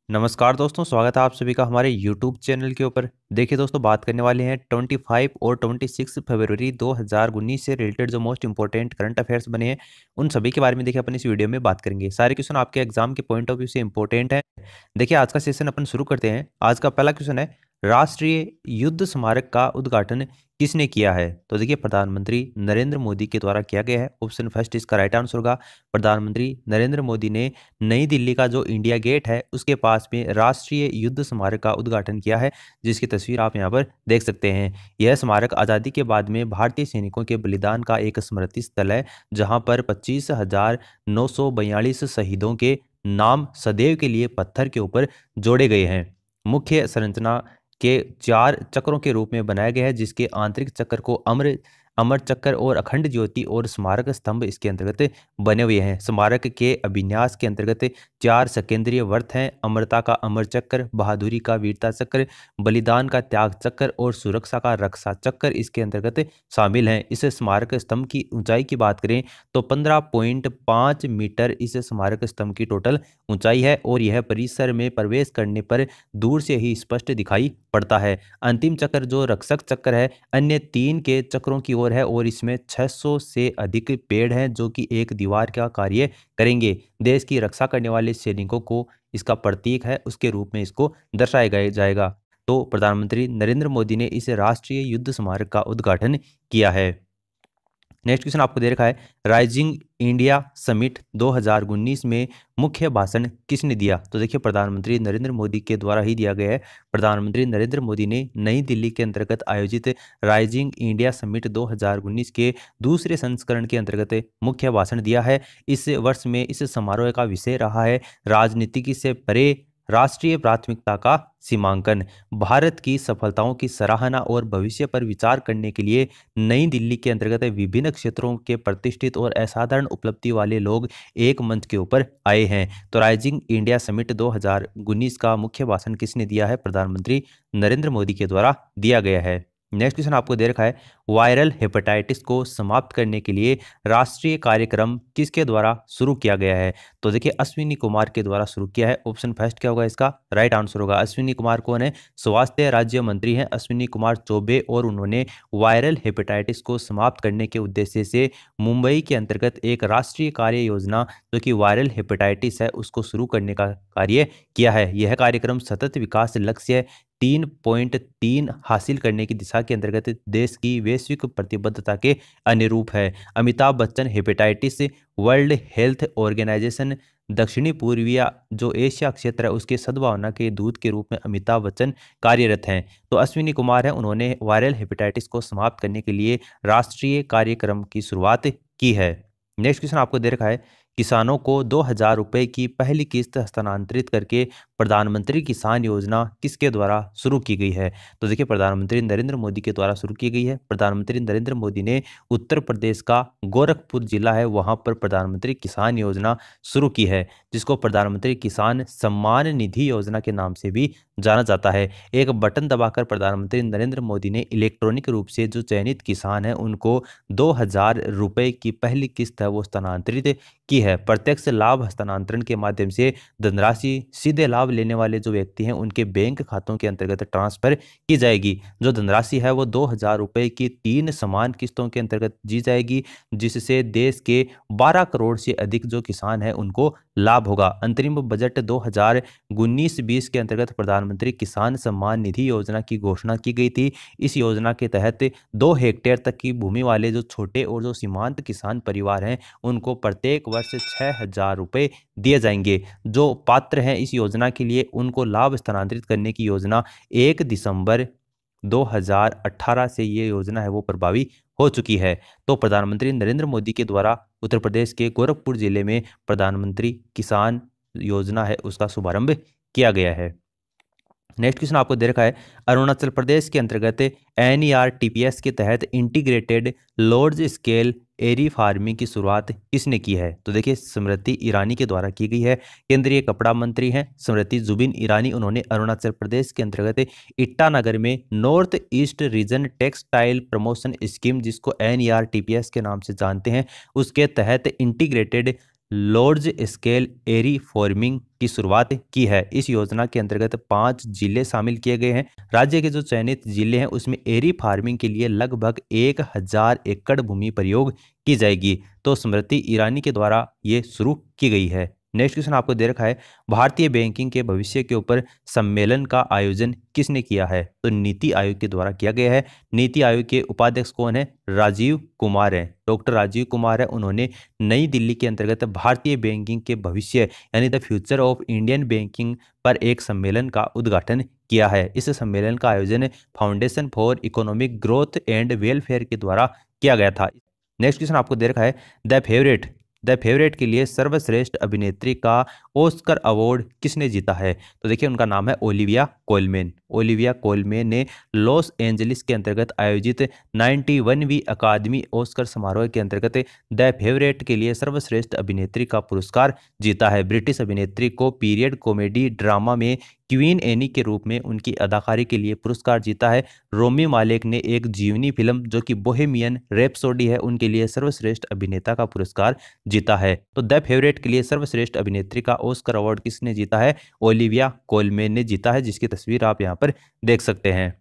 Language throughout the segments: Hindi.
नमस्कार दोस्तों, स्वागत है आप सभी का हमारे YouTube चैनल के ऊपर। देखिए दोस्तों, बात करने वाले हैं 25 और 26 फरवरी 2019 से रिलेटेड जो मोस्ट इंपॉर्टेंट करंट अफेयर्स बने हैं उन सभी के बारे में देखिए अपन इस वीडियो में बात करेंगे। सारे क्वेश्चन आपके एग्जाम के पॉइंट ऑफ व्यू से इंपॉर्टेंट है। देखिए आज का सेशन अपन शुरू करते हैं। आज का पहला क्वेश्चन है, राष्ट्रीय युद्ध स्मारक का उद्घाटन किसने किया है? तो देखिए प्रधानमंत्री नरेंद्र मोदी के द्वारा किया गया है। ऑप्शन फर्स्ट इसका राइट आंसर होगा। प्रधानमंत्री नरेंद्र मोदी ने नई दिल्ली का जो इंडिया गेट है उसके पास में राष्ट्रीय युद्ध स्मारक का उद्घाटन किया है, जिसकी तस्वीर आप यहाँ पर देख सकते हैं। यह स्मारक आज़ादी के बाद में भारतीय सैनिकों के बलिदान का एक स्मृति स्थल है, जहाँ पर 25,942 शहीदों के नाम सदैव के लिए पत्थर के ऊपर जोड़े गए हैं। मुख्य संरचना के 4 चक्रों के रूप में बनाया गया है, जिसके आंतरिक चक्र को अमर अमर चक्र और अखंड ज्योति और स्मारक स्तंभ इसके अंतर्गत बने हुए हैं। स्मारक के अभिन्यास के अंतर्गत 4 संकेंद्रीय वर्त हैं: अमरता का अमर चक्र, बहादुरी का वीरता चक्र, बलिदान का त्याग चक्र और सुरक्षा का रक्षा चक्र इसके अंतर्गत शामिल हैं। इस स्मारक स्तंभ की ऊंचाई की बात करें तो 15.5 मीटर इस स्मारक स्तंभ की टोटल ऊंचाई है, और यह परिसर में प्रवेश करने पर दूर से ही स्पष्ट दिखाई पड़ता है। अंतिम चक्र जो रक्षक चक्र है, अन्य 3 के चक्रों की ओर है, और इसमें 600 से अधिक पेड़ हैं जो कि एक दीवार का कार्य करेंगे। देश की रक्षा करने वाले सैनिकों को इसका प्रतीक है, उसके रूप में इसको दर्शाया जाएगा। तो प्रधानमंत्री नरेंद्र मोदी ने इस राष्ट्रीय युद्ध स्मारक का उद्घाटन किया है। नेक्स्ट क्वेश्चन आपको दे रखा है, राइजिंग इंडिया समिट 2019 में मुख्य भाषण किसने दिया? तो देखिए प्रधानमंत्री नरेंद्र मोदी के द्वारा ही दिया गया है। प्रधानमंत्री नरेंद्र मोदी ने नई दिल्ली के अंतर्गत आयोजित राइजिंग इंडिया समिट 2019 के दूसरे संस्करण के अंतर्गत मुख्य भाषण दिया है। इस वर्ष में इस समारोह का विषय रहा है, राजनीति से परे राष्ट्रीय प्राथमिकता का सीमांकन। भारत की सफलताओं की सराहना और भविष्य पर विचार करने के लिए नई दिल्ली के अंतर्गत विभिन्न क्षेत्रों के प्रतिष्ठित और असाधारण उपलब्धि वाले लोग एक मंच के ऊपर आए हैं। तो राइजिंग इंडिया समिट 2019 का मुख्य भाषण किसने दिया है? प्रधानमंत्री नरेंद्र मोदी के द्वारा दिया गया है। नेक्स्ट क्वेश्चन आपको दे रखा है, वायरल हेपेटाइटिस को समाप्त करने के लिए राष्ट्रीय कार्यक्रम किसके द्वारा शुरू किया गया है? तो देखिए अश्विनी कुमार के द्वारा शुरू किया है। ऑप्शन फर्स्ट क्या होगा? इसका राइट आंसर होगा। अश्विनी कुमार कौन है? स्वास्थ्य राज्य मंत्री हैं अश्विनी कुमार चौबे, और उन्होंने वायरल हेपेटाइटिस को समाप्त करने के उद्देश्य से मुंबई के अंतर्गत एक राष्ट्रीय कार्य योजना जो कि वायरल हेपेटाइटिस है उसको शुरू करने का कार्य किया है। यह कार्यक्रम सतत विकास लक्ष्य 3.3 हासिल करने की दिशा के अंतर्गत देश की वैश्विक प्रतिबद्धता के अनुरूप है। Amitabh Bachchan hepatitis World Health Organization दक्षिणी पूर्वीय जो एशिया क्षेत्र है उसके सद्भावना के दूत के रूप में अमिताभ बच्चन कार्यरत हैं। तो अश्विनी कुमार हैं, उन्होंने वायरल हेपेटाइटिस को समाप्त करने के लिए राष्ट्रीय कार्यक्रम की शुरुआत की है। नेक्स्ट क्वेश्चन आपको दे रखा है, किसानों को 2,000 रुपए की पहली किस्त हस्तांतरित करके प्रधानमंत्री किसान योजना किसके द्वारा शुरू की गई है? तो देखिए प्रधानमंत्री नरेंद्र मोदी के द्वारा शुरू की गई है। प्रधानमंत्री नरेंद्र मोदी ने उत्तर प्रदेश का गोरखपुर जिला है वहां पर प्रधानमंत्री किसान योजना शुरू की है, जिसको प्रधानमंत्री किसान सम्मान निधि योजना के नाम से भी जाना जाता है। एक बटन दबाकर प्रधानमंत्री नरेंद्र मोदी ने इलेक्ट्रॉनिक रूप से जो चयनित किसान है उनको 2,000 रुपए की पहली किस्त है वो स्थानांतरित की है। प्रत्यक्ष लाभ हस्तांतरण के माध्यम से धनराशि सीधे लाभ लेने वाले जो व्यक्ति हैं उनके बैंक खातों के अंतर्गत ट्रांसफर की जाएगी। जो धनराशि है वो 2,000 रुपए की 3 समान किस्तों के अंतर्गत दी जाएगी, जिससे देश के 12 करोड़ से अधिक जो किसान हैं उनको लाभ होगा। अंतरिम बजट 2019-20 के अंतर्गत प्रधानमंत्री किसान सम्मान निधि योजना की घोषणा की गई थी। इस योजना के तहत 2 हेक्टेयर तक की भूमि वाले जो छोटे और जो सीमांत किसान परिवार हैं उनको प्रत्येक वर्ष 6,000 रुपए दिए जाएंगे। जो पात्र हैं इस योजना के लिए उनको लाभ स्थानांतरित करने की योजना 1 दिसंबर 2018 से ये योजना है वो प्रभावी हो चुकी है। तो प्रधानमंत्री नरेंद्र मोदी के द्वारा उत्तर प्रदेश के गोरखपुर जिले में प्रधानमंत्री किसान योजना है उसका शुभारंभ किया गया है। नेक्स्ट क्वेश्चन आपको दे रखा है, अरुणाचल प्रदेश के अंतर्गत NERTPS के तहत इंटीग्रेटेड लार्ज स्केल एरी फार्मिंग की शुरुआत किसने की है? तो देखिए स्मृति ईरानी के द्वारा की गई है। केंद्रीय कपड़ा मंत्री हैं स्मृति जुबिन ईरानी, उन्होंने अरुणाचल प्रदेश के अंतर्गत ईटानगर में north east region textile promotion scheme जिसको NERTPS के नाम से जानते हैं उसके तहत इंटीग्रेटेड लार्ज स्केल एरी फार्मिंग की शुरुआत की है। इस योजना के अंतर्गत 5 जिले शामिल किए गए हैं। राज्य के जो चयनित जिले हैं उसमें एरी फार्मिंग के लिए लगभग 1000 एकड़ भूमि प्रयोग की जाएगी। तो स्मृति ईरानी के द्वारा ये शुरू की गई है। नेक्स्ट क्वेश्चन आपको दे रखा है, भारतीय बैंकिंग के भविष्य के ऊपर सम्मेलन का आयोजन किसने किया है? तो नीति आयोग के द्वारा किया गया है। नीति आयोग के उपाध्यक्ष कौन है? राजीव कुमार है, डॉक्टर राजीव कुमार है। उन्होंने नई दिल्ली के अंतर्गत भारतीय बैंकिंग के भविष्य यानी the future of Indian banking पर एक सम्मेलन का उद्घाटन किया है। इस सम्मेलन का आयोजन foundation for economic growth and welfare के द्वारा किया गया था। नेक्स्ट क्वेश्चन आपको दे रखा है, द फेवरेट के लिए सर्वश्रेष्ठ अभिनेत्री का ऑस्कर अवार्ड किसने जीता है? तो देखिए उनका नाम है ओलिविया कोलमैन। ओलिविया कोलमैन ने लॉस एंजलिस के अंतर्गत आयोजित 91वीं अकादमी ऑस्कर समारोह के अंतर्गत द फेवरेट के लिए सर्वश्रेष्ठ अभिनेत्री का पुरस्कार जीता है। ब्रिटिश अभिनेत्री को पीरियड कॉमेडी ड्रामा में क्वीन एनी के रूप में उनकी अदाकारी के लिए पुरस्कार जीता है। रोमी मालेक ने एक जीवनी फिल्म जो कि बोहेमियन रैप्सोडी है उनके लिए सर्वश्रेष्ठ अभिनेता का पुरस्कार जीता है। तो द फेवरेट के लिए सर्वश्रेष्ठ अभिनेत्री का ऑस्कर अवार्ड किसने जीता है? ओलिविया कोलमैन ने जीता है, जिसकी तस्वीर आप यहाँ पर देख सकते हैं।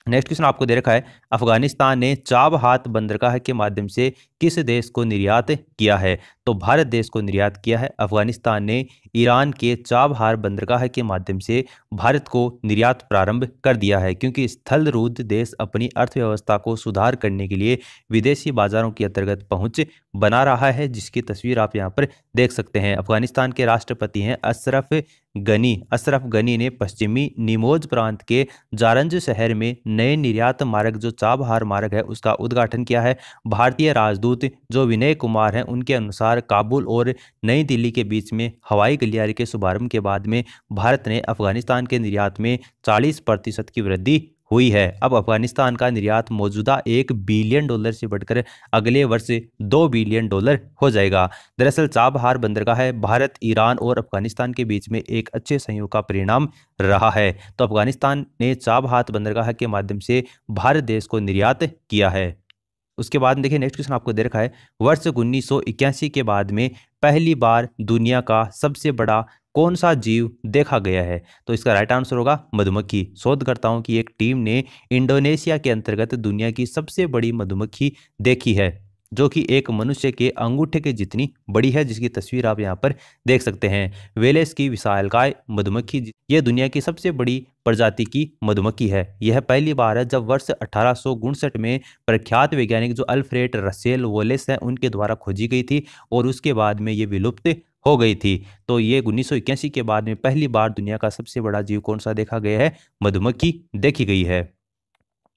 नेक्स्ट क्वेश्चन आपको दे रखा है, अफगानिस्तान ने चाबहार बंदरगाह के माध्यम से किस देश को निर्यात किया है? तो भारत देश को निर्यात किया है। अफगानिस्तान ने ईरान के चाबहार बंदरगाह के माध्यम से भारत को निर्यात प्रारंभ कर दिया है, क्योंकि स्थलरूद्ध देश अपनी अर्थव्यवस्था को सुधार करने के लिए विदेशी बाजारों के अंतर्गत पहुंच बना रहा है, जिसकी तस्वीर आप यहाँ पर देख सकते हैं। अफगानिस्तान के राष्ट्रपति हैं अशरफ गनी ने पश्चिमी निमोज प्रांत के जारंज शहर में नए निर्यात मार्ग जो चाबहार मार्ग है उसका उद्घाटन किया है। भारतीय राजदूत जो विनय कुमार हैं उनके अनुसार काबुल और नई दिल्ली के बीच में हवाई गलियारे के शुभारंभ के बाद में भारत ने अफगानिस्तान के निर्यात में 40% की वृद्धि हुई है। अब अफगानिस्तान का निर्यात मौजूदा $1 बिलियन से बढ़कर अगले वर्ष $2 बिलियन हो जाएगा। दरअसल चाबहार बंदरगाह भारत, ईरान और अफगानिस्तान के बीच में एक अच्छे सहयोग का परिणाम रहा है। तो अफगानिस्तान ने चाबहार बंदरगाह के माध्यम से भारत देश को निर्यात किया है। उसके बाद देखिए नेक्स्ट क्वेश्चन आपको दे रखा है, वर्ष 1981 के बाद में पहली बार दुनिया का सबसे बड़ा कौन सा जीव देखा गया है? तो इसका राइट आंसर होगा मधुमक्खी। शोधकर्ताओं की एक टीम ने इंडोनेशिया के अंतर्गत दुनिया की सबसे बड़ी मधुमक्खी देखी है, जो कि एक मनुष्य के अंगूठे के जितनी बड़ी है, जिसकी तस्वीर आप यहाँ पर देख सकते हैं। वेलेस की विशालकाय मधुमक्खी यह दुनिया की सबसे बड़ी प्रजाति की मधुमक्खी है। यह पहली बार है जब वर्ष 1859 में प्रख्यात वैज्ञानिक जो अल्फ्रेड रसेल वोलेस हैं उनके द्वारा खोजी गई थी और उसके बाद में ये विलुप्त हो गई थी। तो ये 1981 के बाद में पहली बार दुनिया का सबसे बड़ा जीव कौन सा देखा गया है? मधुमक्खी देखी गई है।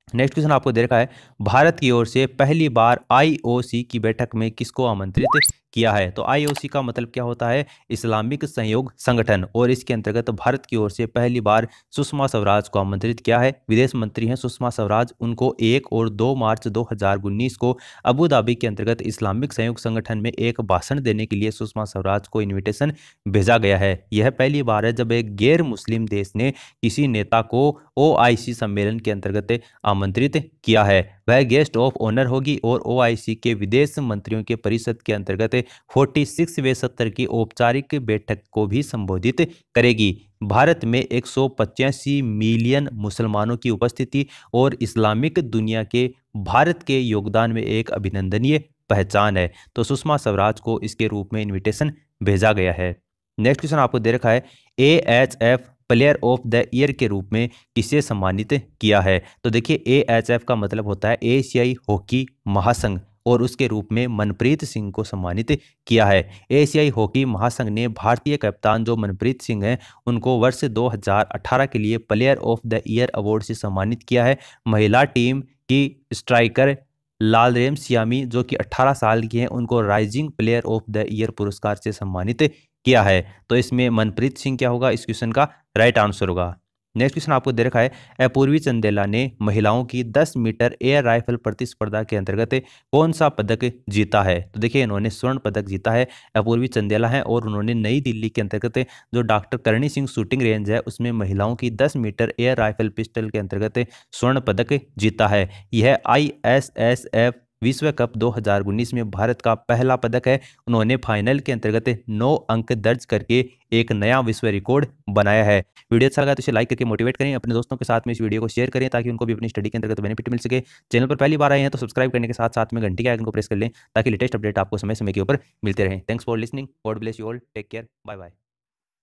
नेक्स्ट क्वेश्चन आपको दे रखा है, भारत की ओर से पहली बार आईओसी की बैठक में किसको आमंत्रित किया है? तो आईओसी का मतलब क्या होता है? इस्लामिक सहयोग संगठन, और इसके अंतर्गत भारत की ओर से पहली बार सुषमा स्वराज को आमंत्रित किया है। विदेश मंत्री हैं सुषमा स्वराज, उनको 1 और 2 मार्च 2019 को अबू धाबी के अंतर्गत इस्लामिक सहयोग संगठन में एक भाषण देने के लिए सुषमा स्वराज को इन्विटेशन भेजा गया है। यह पहली बार है जब एक गैर मुस्लिम देश ने किसी नेता को ओआईसी सम्मेलन के अंतर्गत आमंत्रित किया है। वह गेस्ट ऑफ ऑनर होगी और ओआईसी के विदेश मंत्रियों के परिषद के अंतर्गत 46वें सत्र की औपचारिक बैठक को भी संबोधित करेगी। भारत में 185 मिलियन मुसलमानों की उपस्थिति और इस्लामिक दुनिया के भारत के योगदान में एक अभिनंदनीय पहचान है। तो सुषमा स्वराज को इसके रूप में इनविटेशन भेजा गया है। नेक्स्ट क्वेश्चन आपको दे रखा है, AHF player of the year के रूप में किसे सम्मानित किया है? तो देखिए एएचएफ का मतलब होता है एशियाई हॉकी महासंघ, और उसके रूप में मनप्रीत सिंह को सम्मानित किया है। एशियाई हॉकी महासंघ ने भारतीय कप्तान जो मनप्रीत सिंह हैं उनको वर्ष 2018 के लिए player of the year award से सम्मानित किया है। महिला टीम की स्ट्राइकर लालरेम सियामी जो कि 18 साल की हैं उनको rising player of the year पुरस्कार से सम्मानित किया है। तो इसमें मनप्रीत सिंह क्या होगा? इस क्वेश्चन का राइट आंसर होगा। नेक्स्ट क्वेश्चन आपको दे रखा है, अपूर्वी चंदेला ने महिलाओं की 10 मीटर एयर राइफल प्रतिस्पर्धा के अंतर्गत कौन सा पदक जीता है? तो देखिए इन्होंने स्वर्ण पदक जीता है। अपूर्वी चंदेला हैं और उन्होंने नई दिल्ली के अंतर्गत जो doctor Karni Singh shooting range है उसमें महिलाओं की 10 मीटर एयर राइफल पिस्टल के अंतर्गत स्वर्ण पदक जीता है। यह ISSF विश्व कप 2019 में भारत का पहला पदक है। उन्होंने फाइनल के अंतर्गत 9 अंक दर्ज करके एक नया विश्व रिकॉर्ड बनाया है। वीडियो अच्छा लगा तो इसे लाइक करके मोटिवेट करें, अपने दोस्तों के साथ में इस वीडियो को शेयर करें ताकि उनको भी अपनी स्टडी के अंतर्गत बेनिफिट मिल सके। चैनल पर पहली बार आए हैं तो सब्सक्राइब करने के साथ साथ में घंटी के आइकन को प्रेस कर लें ताकि लेटेस्ट अपडेट आपको समय समय के ऊपर मिलते रहें। Thanks for listening, God bless you all, take care, bye bye.